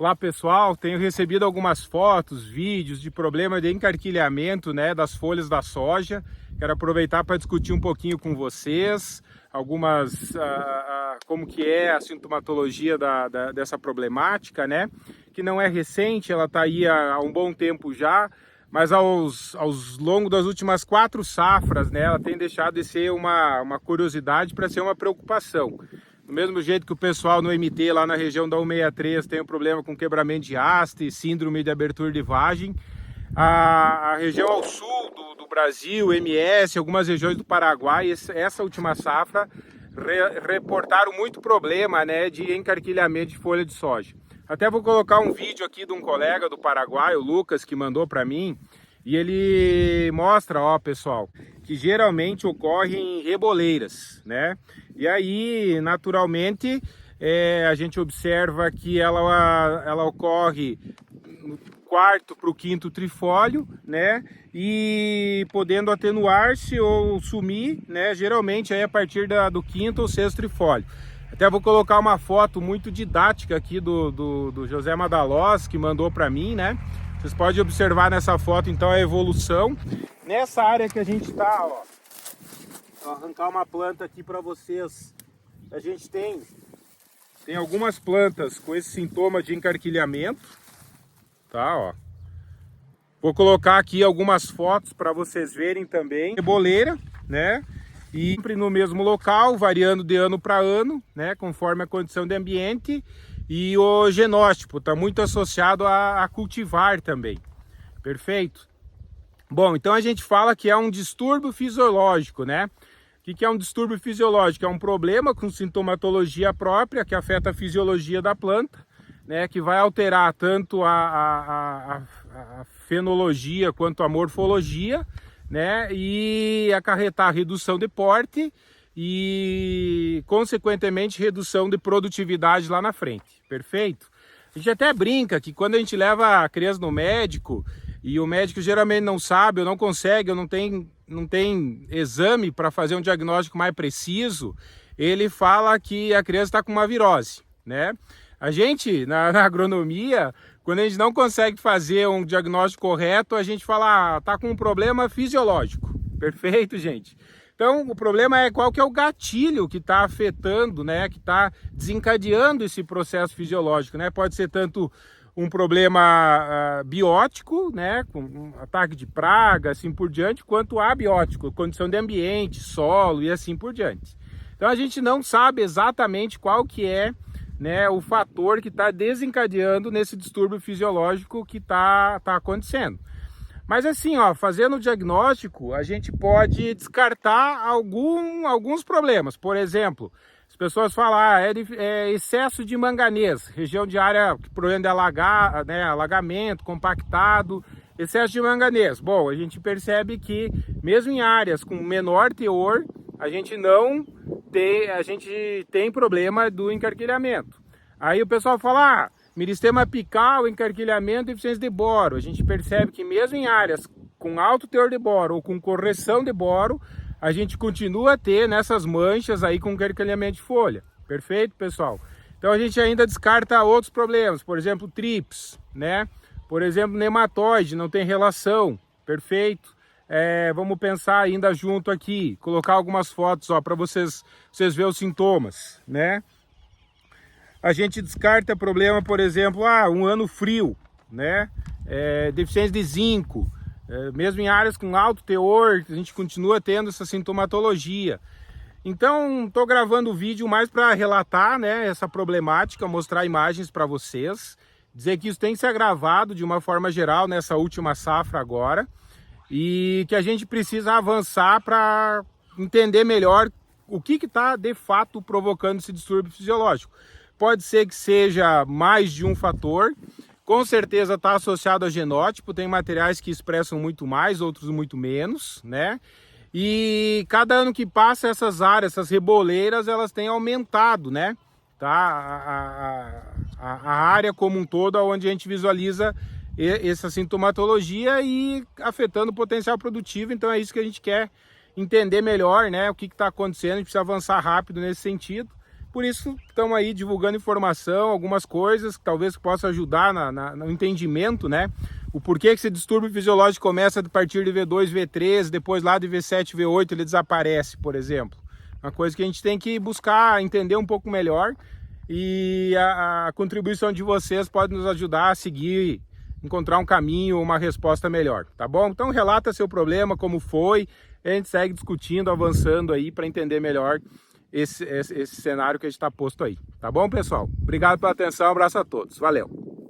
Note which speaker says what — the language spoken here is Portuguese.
Speaker 1: Olá pessoal, tenho recebido algumas fotos, vídeos de problema de encarquilhamento, né, das folhas da soja. Quero aproveitar para discutir um pouquinho com vocês como que é a sintomatologia dessa problemática, né, que não é recente, ela está aí há um bom tempo já, mas ao longo das últimas 4 safras, né, ela tem deixado de ser uma curiosidade para ser uma preocupação. Do mesmo jeito que o pessoal no MT, lá na região da 163, tem um problema com quebramento de haste, síndrome de abertura de vagem, a região ao sul do Brasil, MS, algumas regiões do Paraguai, essa última safra, reportaram muito problema, né, de encarquilhamento de folha de soja. Até vou colocar um vídeo aqui de um colega do Paraguai, o Lucas, que mandou para mim, e ele mostra, ó pessoal, que geralmente ocorre em reboleiras, né? E aí, naturalmente, a gente observa que ela ocorre no 4º para o 5º trifólio, né? E podendo atenuar-se ou sumir, né? Geralmente aí a partir do 5º ou 6º trifólio. Até vou colocar uma foto muito didática aqui do José Madalós, que mandou para mim, né? Vocês podem observar nessa foto, então, a evolução. Nessa área que a gente está, ó, vou arrancar uma planta aqui para vocês. A gente tem algumas plantas com esse sintoma de encarquilhamento, tá, ó. Vou colocar aqui algumas fotos para vocês verem também. Reboleira, né? E sempre no mesmo local, variando de ano para ano, né? Conforme a condição de ambiente. E o genótipo está muito associado a cultivar também. Perfeito? Bom, então a gente fala que é um distúrbio fisiológico, né? O que é um distúrbio fisiológico? É um problema com sintomatologia própria que afeta a fisiologia da planta, né? Que vai alterar tanto a fenologia quanto a morfologia, né? E acarretar redução de porte e, consequentemente, redução de produtividade lá na frente. Perfeito? A gente até brinca que quando a gente leva a criança no médico e o médico geralmente não sabe ou não consegue ou não tem exame para fazer um diagnóstico mais preciso, ele fala que a criança está com uma virose, né? A gente, na agronomia, quando a gente não consegue fazer um diagnóstico correto, a gente fala, está com um problema fisiológico. Perfeito, gente? Então, o problema é qual que é o gatilho que está afetando, né, que está desencadeando esse processo fisiológico, né? Pode ser tanto um problema biótico, né, com um ataque de praga, assim por diante, quanto abiótico, condição de ambiente, solo e assim por diante. Então, a gente não sabe exatamente qual que é, né, o fator que está desencadeando nesse distúrbio fisiológico que está acontecendo. Mas assim, ó, fazendo o diagnóstico, a gente pode descartar alguns problemas. Por exemplo, as pessoas falam, é excesso de manganês, região de área que problema de alagamento, compactado, excesso de manganês. Bom, a gente percebe que mesmo em áreas com menor teor, a gente tem problema do encarquilhamento. Aí o pessoal fala, meristema apical, encarquilhamento e deficiência de boro. A gente percebe que mesmo em áreas com alto teor de boro ou com correção de boro, a gente continua a ter nessas manchas aí com encarquilhamento de folha. Perfeito, pessoal? Então a gente ainda descarta outros problemas, por exemplo, trips, né? Por exemplo, nematóide, não tem relação. Perfeito? Vamos pensar ainda junto aqui, colocar algumas fotos para vocês verem os sintomas, né? A gente descarta problema, por exemplo, um ano frio, né? Deficiência de zinco, mesmo em áreas com alto teor, a gente continua tendo essa sintomatologia. Então, estou gravando o vídeo mais para relatar, né, essa problemática, mostrar imagens para vocês, dizer que isso tem que ser gravado de uma forma geral nessa última safra agora e que a gente precisa avançar para entender melhor o que está de fato provocando esse distúrbio fisiológico. Pode ser que seja mais de um fator, com certeza está associado a genótipo, tem materiais que expressam muito mais, outros muito menos, né? E cada ano que passa essas áreas, essas reboleiras, elas têm aumentado, né? Tá? A área como um todo, onde a gente visualiza essa sintomatologia e afetando o potencial produtivo, então é isso que a gente quer entender melhor, né? O que está acontecendo, a gente precisa avançar rápido nesse sentido. Por isso, estamos aí divulgando informação, algumas coisas que talvez possa ajudar no entendimento, né? O porquê que esse distúrbio fisiológico começa a partir de V2, V3, depois lá de V7, V8 ele desaparece, por exemplo. Uma coisa que a gente tem que buscar entender um pouco melhor, e a contribuição de vocês pode nos ajudar a seguir, encontrar um caminho, uma resposta melhor, tá bom? Então relata seu problema, como foi, a gente segue discutindo, avançando aí para entender melhor esse cenário que a gente está posto aí, tá bom, pessoal? Obrigado pela atenção, um abraço a todos, valeu!